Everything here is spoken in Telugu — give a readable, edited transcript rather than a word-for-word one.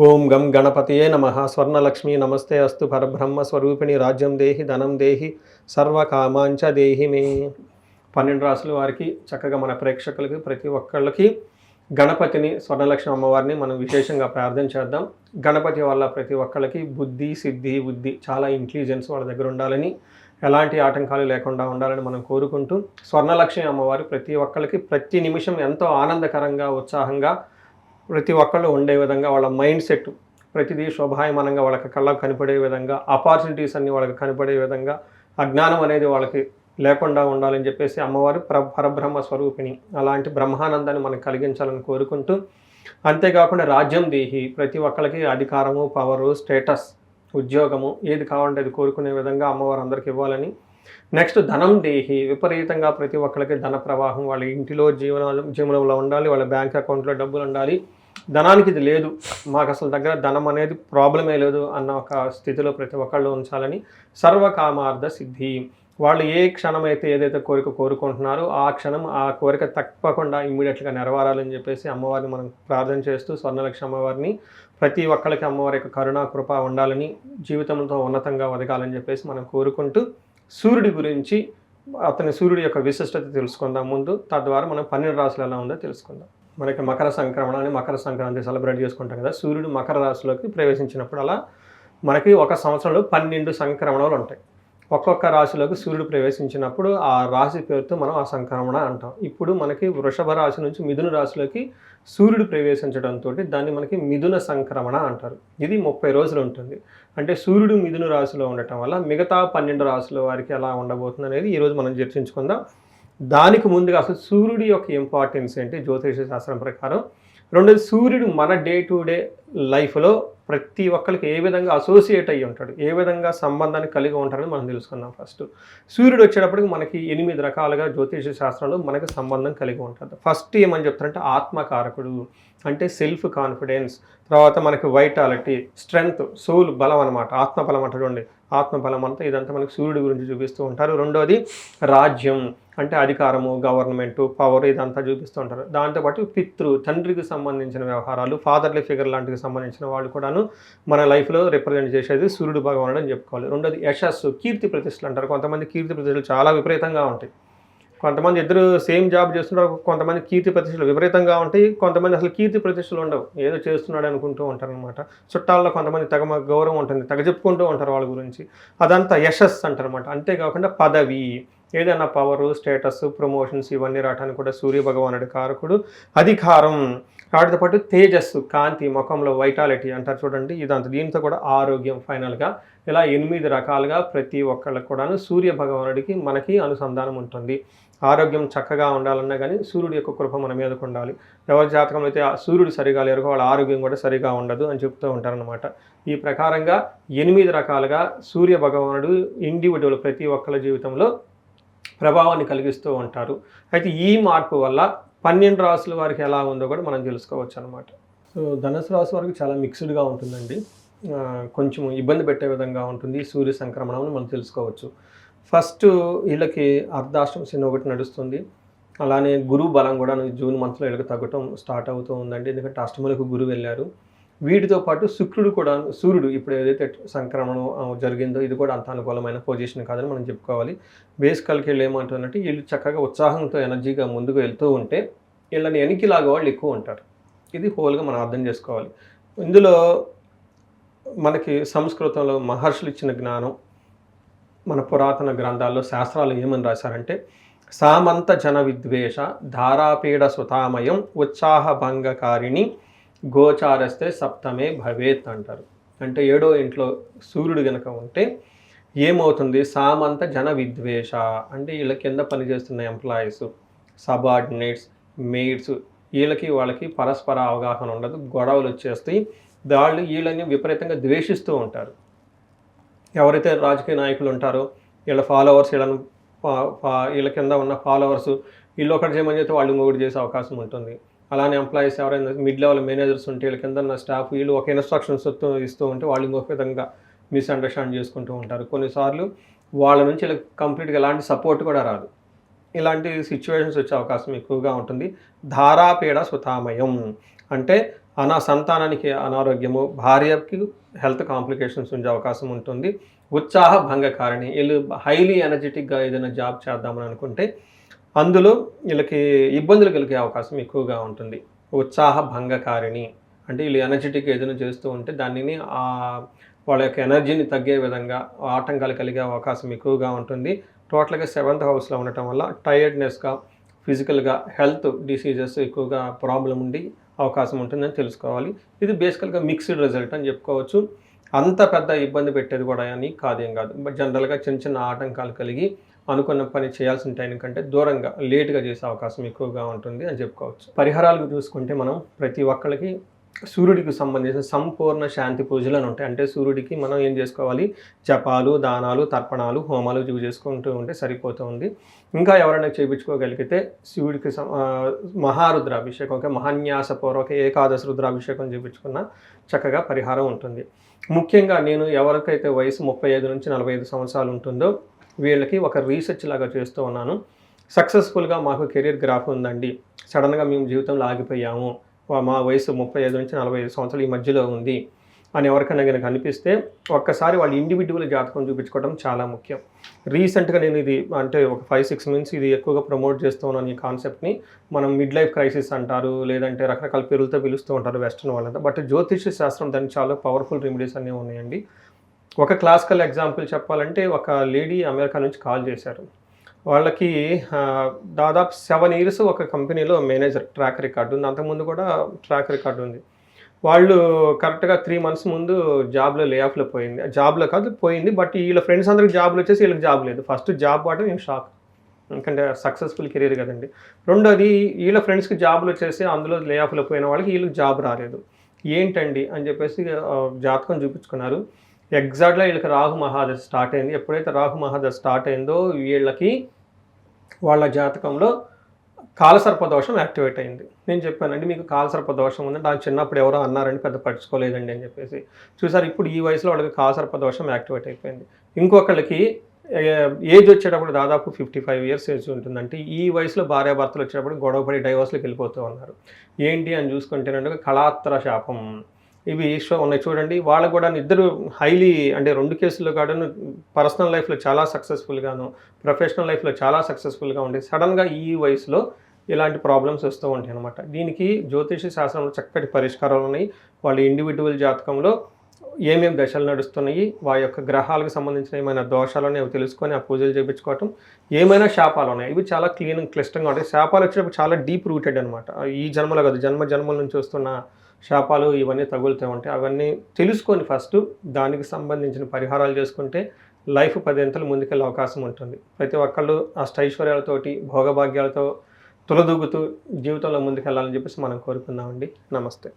ఓం గం గణపతయే నమః. స్వర్ణలక్ష్మి నమస్తే అస్తు. పరబ్రహ్మ స్వరూపిణి రాజ్యం దేహి ధనం దేహి సర్వకామాంచ దేహి మే. 12 రాసుల వారికి చక్కగా మన ప్రేక్షకులకి ప్రతి ఒక్కళ్ళకి గణపతిని స్వర్ణలక్ష్మి అమ్మవారిని మనం విశేషంగా ప్రార్థన చేద్దాం. గణపతి వల్ల ప్రతి ఒక్కళ్ళకి బుద్ధి సిద్ధి బుద్ధి చాలా ఇంటెలిజెన్స్ వాళ్ళ దగ్గర ఉండాలని, ఎలాంటి ఆటంకాలు లేకుండా ఉండాలని మనం కోరుకుంటూ, స్వర్ణలక్ష్మి అమ్మవారు ప్రతి ఒక్కళ్ళకి ప్రతి నిమిషం ఎంతో ఆనందకరంగా ఉత్సాహంగా ప్రతి ఒక్కళ్ళు ఉండే విధంగా వాళ్ళ మైండ్ సెట్ ప్రతిదీ శోభాయమానంగా వాళ్ళకి కళ్ళకు కనపడే విధంగా, ఆపర్చునిటీస్ అన్నీ వాళ్ళకి కనపడే విధంగా, అజ్ఞానం అనేది వాళ్ళకి లేకుండా ఉండాలని చెప్పేసి అమ్మవారు పరబ్రహ్మ స్వరూపిణి. అలాంటి బ్రహ్మానందాన్ని మనకు కలిగించాలని కోరుకుంటూ, అంతేకాకుండా రాజ్యం దేహి ప్రతి ఒక్కళ్ళకి అధికారము, పవరు, స్టేటస్, ఉద్యోగము ఏది కావాలంటే అది కోరుకునే విధంగా అమ్మవారు అందరికి ఇవ్వాలని. నెక్స్ట్ ధనం దేహి విపరీతంగా ప్రతి ఒక్కరికి ధన ప్రవాహం వాళ్ళ ఇంటిలో జీవనంలో ఉండాలి, వాళ్ళ బ్యాంక్ అకౌంట్లో డబ్బులు ఉండాలి. ధనానికి ఇది లేదు, మాకు అసలు దగ్గర ధనం అనేది ప్రాబ్లమే లేదు అన్న ఒక స్థితిలో ప్రతి ఒక్కళ్ళు ఉంచాలని. సర్వకామార్థ సిద్ధి వాళ్ళు ఏ క్షణం అయితే ఏదైతే కోరిక కోరుకుంటున్నారో ఆ క్షణం ఆ కోరిక తప్పకుండా ఇమ్మీడియట్గా నెరవేరాలని చెప్పేసి అమ్మవారిని మనం ప్రార్థన చేస్తూ, స్వర్ణలక్ష్మి అమ్మవారిని ప్రతి ఒక్కరికి అమ్మవారి యొక్క కరుణా కృప ఉండాలని, జీవితంతో ఉన్నతంగా ఎదగాలని చెప్పేసి మనం కోరుకుంటూ, సూర్యుడి గురించి సూర్యుడి యొక్క విశిష్టత తెలుసుకుందాం ముందు. తద్వారా మనం 12 రాశులు ఎలా ఉందో తెలుసుకుందాం. మనకి మకర సంక్రాంతి సెలబ్రేట్ చేసుకుంటాం కదా. సూర్యుడు మకర రాశిలోకి ప్రవేశించినప్పుడు అలా మనకి ఒక సంవత్సరంలో 12 సంక్రమణాలు ఉంటాయి. ఒక్కొక్క రాశిలోకి సూర్యుడు ప్రవేశించినప్పుడు ఆ రాశి పేరుతో మనం ఆ సంక్రమణ అంటాం. ఇప్పుడు మనకి వృషభ రాశి నుంచి మిథున రాశిలోకి సూర్యుడు ప్రవేశించడంతో దాన్ని మనకి మిథున సంక్రమణ అంటారు. ఇది 30 రోజులు ఉంటుంది. అంటే సూర్యుడు మిథున రాశిలో ఉండటం వల్ల మిగతా 12 రాశుల వారికి ఎలా ఉండబోతుంది అనేది ఈరోజు మనం చర్చించుకుందాం. దానికి ముందుగా అసలు సూర్యుడి యొక్క ఇంపార్టెన్స్ ఏంటి జ్యోతిష శాస్త్రం ప్రకారం. రెండోది, సూర్యుడు మన డే టు డే లైఫ్లో ప్రతి ఒక్కరికి ఏ విధంగా అసోసియేట్ అయ్యి ఉంటాడు, ఏ విధంగా సంబంధాన్ని కలిగి ఉంటాడని మనం తెలుసుకుందాం. ఫస్ట్ సూర్యుడు వచ్చేటప్పటికి మనకి 8 రకాలుగా జ్యోతిష శాస్త్రంలో మనకి సంబంధం కలిగి ఉంటుంది. ఫస్ట్ ఏమని చెప్తారంటే ఆత్మకారకుడు, అంటే సెల్ఫ్ కాన్ఫిడెన్స్. తర్వాత మనకి వైటాలిటీ, స్ట్రెంగ్త్, సోల్ బలం అనమాట. ఆత్మబలం అంటారు చూడండి, ఆత్మబలం అంతా ఇదంతా మనకి సూర్యుడి గురించి చూపిస్తూ ఉంటారు. రెండోది రాజ్యం, అంటే అధికారము, గవర్నమెంటు, పవర్ ఇదంతా చూపిస్తూ ఉంటారు. దాంతోపాటు తండ్రికి సంబంధించిన వ్యవహారాలు, ఫాదర్లీ ఫిగర్ లాంటికి సంబంధించిన వాళ్ళు కూడాను మన లైఫ్లో రిప్రజెంట్ చేసేది సూర్యుడు భగవానుడు అని చెప్పుకోవాలి. రెండోది యశస్సు, కీర్తి ప్రతిష్టలు అంటారు. కొంతమంది కీర్తి ప్రతిష్టలు చాలా విపరీతంగా ఉంటాయి. కొంతమంది ఇద్దరు సేమ్ జాబ్ చేస్తున్నారు, కొంతమంది కీర్తి ప్రతిష్టలు విపరీతంగా ఉంటాయి, కొంతమంది అసలు కీర్తి ప్రతిష్టలు ఉండవు, ఏదో చేస్తున్నాడు అనుకుంటూ ఉంటారు అనమాట. చుట్టాల్లో కొంతమంది గౌరవం ఉంటుంది, చెప్పుకుంటూ ఉంటారు వాళ్ళ గురించి. అదంతా యశస్సు అంటారు అనమాట. అంతేకాకుండా పదవి, ఏదైనా పవరు, స్టేటస్, ప్రమోషన్స్ ఇవన్నీ రావడానికి కూడా సూర్య భగవానుడి కారకుడు. అధికారం, వాటితో పాటు తేజస్సు, కాంతి, ముఖంలో వైటాలిటీ అంటారు చూడండి, ఇదంతా. దీంతో కూడా ఆరోగ్యం. ఫైనల్గా ఇలా 8 రకాలుగా ప్రతి ఒక్కళ్ళకి కూడాను సూర్య భగవానుడికి మనకి అనుసంధానం ఉంటుంది. ఆరోగ్యం చక్కగా ఉండాలన్నా కానీ సూర్యుడి యొక్క కృప మన మీదకు ఉండాలి. ఎవరి జాతకంలో అయితే సూర్యుడు సరిగా లేరు వాళ్ళ ఆరోగ్యం కూడా సరిగా ఉండదు అని చెప్తూ ఉంటారనమాట. ఈ ప్రకారంగా 8 రకాలుగా సూర్య భగవానుడు ఇండివిజువల్ ప్రతి ఒక్కళ్ళ జీవితంలో ప్రభావాన్ని కలిగిస్తూ ఉంటారు. అయితే ఈ మార్పు వల్ల 12 రాసుల వారికి ఎలా ఉందో కూడా మనం తెలుసుకోవచ్చు అనమాట. సో ధనుసు రాశి వారికి చాలా మిక్స్డ్గా ఉంటుందండి. కొంచెం ఇబ్బంది పెట్టే విధంగా ఉంటుంది సూర్య సంక్రమణం మనం తెలుసుకోవచ్చు. ఫస్ట్ వీళ్ళకి అర్ధాష్టమ శని ఒకటి నడుస్తుంది. అలానే గురువు బలం కూడా జూన్ మంత్లో వీళ్ళకి తగ్గటం స్టార్ట్ అవుతూ ఉందండి. ఎందుకంటే అష్టములకు గురువు వెళ్ళారు. వీటితో పాటు శుక్రుడు కూడా, సూర్యుడు ఇప్పుడు ఏదైతే సంక్రమణం జరిగిందో ఇది కూడా అంత అనుకూలమైన పొజిషన్ కాదని మనం చెప్పుకోవాలి. బేసికల్కి వీళ్ళు ఏమంటున్నట్టు వీళ్ళు చక్కగా ఉత్సాహంతో ఎనర్జీగా ముందుకు వెళ్తూ ఉంటే వీళ్ళని వెనక్కిలాగా వాళ్ళు ఎక్కువ ఉంటారు. ఇది హోల్గా మనం అర్థం చేసుకోవాలి. ఇందులో మనకి సంస్కృతంలో మహర్షులు ఇచ్చిన జ్ఞానం, మన పురాతన గ్రంథాల్లో శాస్త్రాలు ఏమని రాశారంటే, సామంత జన విద్వేష ధారాపీడ సుతామయం ఉత్సాహభంగకారిణి గోచారస్తే సప్తమే భవేత్ అంటారు. అంటే 7వ ఇంట్లో సూర్యుడు గనక ఉంటే ఏమవుతుంది, సామంత జన విద్వేష అంటే వీళ్ళ కింద పనిచేస్తున్న ఎంప్లాయీస్, సబార్డినేట్స్, మెయిడ్స్ వాళ్ళకి పరస్పర అవగాహన ఉండదు, గొడవలు వచ్చేస్తాయి. వీళ్ళని విపరీతంగా ద్వేషిస్తూ ఉంటారు. ఎవరైతే రాజకీయ నాయకులు ఉంటారో వీళ్ళ ఫాలోవర్స్ వీళ్ళ కింద ఉన్న ఫాలోవర్స్ వీళ్ళు ఒకటి చేయమని చెప్తే వాళ్ళు ఇంకొకటి చేసే అవకాశం ఉంటుంది. అలానే ఎంప్లాయీస్ ఎవరైనా మిడ్ లెవెల్ మేనేజర్స్ ఉంటే వీళ్ళ కింద ఉన్న స్టాఫ్ వీళ్ళు ఒక ఇన్స్ట్రక్షన్స్ ఇస్తూ ఉంటే వాళ్ళు ఇంకొక విధంగా మిస్అండర్స్టాండ్ చేసుకుంటూ ఉంటారు. కొన్నిసార్లు వాళ్ళ నుంచి వీళ్ళకి కంప్లీట్గా ఎలాంటి సపోర్ట్ కూడా రాదు. ఇలాంటి సిచ్యువేషన్స్ వచ్చే అవకాశం ఎక్కువగా ఉంటుంది. ధారాపీడ సుతామయం అంటే సంతానానికి అనారోగ్యము, భార్యకి హెల్త్ కాంప్లికేషన్స్ ఉండే అవకాశం ఉంటుంది. ఉత్సాహ భంగకారిణి, వీళ్ళు హైలీ ఎనర్జెటిక్గా ఏదైనా జాబ్ చేద్దామని అనుకుంటే అందులో వీళ్ళకి ఇబ్బందులు కలిగే అవకాశం ఎక్కువగా ఉంటుంది. ఉత్సాహ భంగకారిణి అంటే వీళ్ళు ఎనర్జెటిక్గా ఏదైనా చేస్తూ ఉంటే దానిని వాళ్ళ యొక్క ఎనర్జీని తగ్గే విధంగా ఆటంకాలు కలిగే అవకాశం ఎక్కువగా ఉంటుంది. టోటల్గా 7th హౌస్లో ఉండటం వల్ల టైర్డ్నెస్గా, ఫిజికల్గా హెల్త్ డిసీజెస్ ఎక్కువగా ప్రాబ్లం ఉండి అవకాశం ఉంటుందని తెలుసుకోవాలి. ఇది బేసికల్గా మిక్స్డ్ రిజల్ట్ అని చెప్పుకోవచ్చు. అంత పెద్ద ఇబ్బంది పెట్టేది కూడా అని కాదేం కాదు. బట్ జనరల్గా చిన్న చిన్న ఆటంకాలు కలిగి అనుకున్న పని చేయాల్సిన టైం కంటే దూరంగా లేట్గా చేసే అవకాశం ఎక్కువగా ఉంటుంది అని చెప్పుకోవచ్చు. పరిహారాలు చూసుకుంటే మనం ప్రతి ఒక్కరికి సూర్యుడికి సంబంధించిన సంపూర్ణ శాంతి పూజలు అని ఉంటాయి. అంటే సూర్యుడికి మనం ఏం చేసుకోవాలి, జపాలు, దానాలు, తర్పణాలు, హోమాలు ఇవి చేసుకుంటూ ఉంటే సరిపోతుంది. ఇంకా ఎవరైనా చేయించుకోగలిగితే శివుడికి మహారుద్రాభిషేకం, ఒక మహాన్యాసపూర్వక ఏకాదశి రుద్రాభిషేకం చేయించుకున్న చక్కగా పరిహారం ఉంటుంది. ముఖ్యంగా నేను ఎవరికైతే వయసు 35 నుంచి 45 సంవత్సరాలు ఉంటుందో వీళ్ళకి ఒక రీసెర్చ్ లాగా చేస్తూ ఉన్నాను. సక్సెస్ఫుల్గా మాకు కెరీర్ గ్రాఫ్ ఉందండి, సడన్గా మేము జీవితంలో ఆగిపోయాము, మా వయసు 35 నుంచి 45 సంవత్సరాలు ఈ మధ్యలో ఉంది అని ఎవరికైనా కనుక అనిపిస్తే ఒక్కసారి వాళ్ళ ఇండివిజువల్ జాతకం చూపించుకోవడం చాలా ముఖ్యం. రీసెంట్గా నేను ఇది అంటే ఒక 5-6 మంత్స్ ఇది ఎక్కువగా ప్రమోట్ చేస్తూ ఉన్నాను. ఈ కాన్సెప్ట్ని మనం మిడ్ లైఫ్ క్రైసిస్ అంటారు, లేదంటే రకరకాల పేర్లతో పిలుస్తూ ఉంటారు వెస్టర్న్ వాళ్ళంతా. బట్ జ్యోతిష శాస్త్రం దానికి చాలా పవర్ఫుల్ రెమెడీస్ అన్నీ ఉన్నాయండి. ఒక క్లాసికల్ ఎగ్జాంపుల్ చెప్పాలంటే ఒక లేడీ అమెరికా నుంచి కాల్ చేశారు. వాళ్ళకి దాదాపు 7 ఇయర్స్ ఒక కంపెనీలో మేనేజర్ ట్రాక్ రికార్డు ఉంది. అంతకుముందు కూడా ట్రాక్ రికార్డు ఉంది. వాళ్ళు కరెక్ట్గా 3 మంత్స్ ముందు జాబ్లో లే ఆఫ్లో పోయింది. జాబ్లో కాదు పోయింది, బట్ వీళ్ళ ఫ్రెండ్స్ అందరికి జాబ్లు వచ్చేసి వీళ్ళకి జాబ్ లేదు. ఫస్ట్ జాబ్ వాడడం నేను షాక్, ఎందుకంటే సక్సెస్ఫుల్ కెరీర్ కదండి. రెండోది వీళ్ళ ఫ్రెండ్స్కి జాబ్లు వచ్చేసి అందులో లే ఆఫ్లో పోయిన వాళ్ళకి వీళ్ళకి జాబ్ రాలేదు. ఏంటండి అని చెప్పేసి జాతకం చూపించుకున్నారు. ఎగ్జాక్ట్గా వీళ్ళకి రాహు మహాదశ స్టార్ట్ అయింది. ఎప్పుడైతే రాహు మహాదశ స్టార్ట్ అయిందో వీళ్ళకి వాళ్ళ జాతకంలో కాలసర్పదోషం యాక్టివేట్ అయింది. నేను చెప్పానండి మీకు కాలసర్పదోషం ఉందంటే నాకు చిన్నప్పుడు ఎవరో అన్నారని పెద్ద పట్టించుకోలేదండి అని చెప్పేసి. చూసారు ఇప్పుడు ఈ వయసులో వాళ్ళకి కాలసర్పదోషం యాక్టివేట్ అయిపోయింది. ఇంకొకళ్ళకి ఏజ్ వచ్చేటప్పుడు దాదాపు 55 ఇయర్స్ ఏజ్ ఉంటుందంటే ఈ వయసులో భార్యాభర్తలు వచ్చేటప్పుడు గొడవపడి డైవర్స్లోకి వెళ్ళిపోతూ ఉన్నారు. ఏంటి అని చూసుకుంటేనంటే కళాత్ర శాపం ఇవి ఉన్నాయి చూడండి. వాళ్ళకు కూడా ఇద్దరు హైలీ అంటే 2 కేసుల్లో కూడా పర్సనల్ లైఫ్లో చాలా సక్సెస్ఫుల్గాను, ప్రొఫెషనల్ లైఫ్లో చాలా సక్సెస్ఫుల్గా ఉండి సడన్గా ఈ వయసులో ఇలాంటి ప్రాబ్లమ్స్ వస్తూ ఉంటాయి అన్నమాట. దీనికి జ్యోతిష శాస్త్రంలో చక్కటి పరిష్కారాలు ఉన్నాయి. వాళ్ళ ఇండివిజువల్ జాతకంలో ఏమేమి దశలు నడుస్తున్నాయి, వారి యొక్క గ్రహాలకు సంబంధించిన ఏమైనా దోషాలని అవి తెలుసుకొని ఆ పూజలు చేయించుకోవటం, ఏమైనా శాపాలు ఉన్నాయి ఇవి చాలా క్లిష్టంగా ఉంటాయి. శాపాలు వచ్చేటప్పుడు చాలా డీప్ రూటెడ్ అనమాట. ఈ జన్మలో కాదు, జన్మల నుంచి వస్తున్న శాపాలు ఇవన్నీ తగులుతూ ఉంటాయి. అవన్నీ తెలుసుకొని ఫస్ట్ దానికి సంబంధించిన పరిహారాలు చేసుకుంటే లైఫ్ 10 అంతలు ముందుకెళ్ళే అవకాశం ఉంటుంది. ప్రతి ఒక్కళ్ళు అష్టైశ్వర్యాలతోటి భోగభాగ్యాలతో తులదూగుతూ జీవితంలో ముందుకెళ్ళాలని చెప్పేసి మనం కోరుకుందామండి. నమస్తే.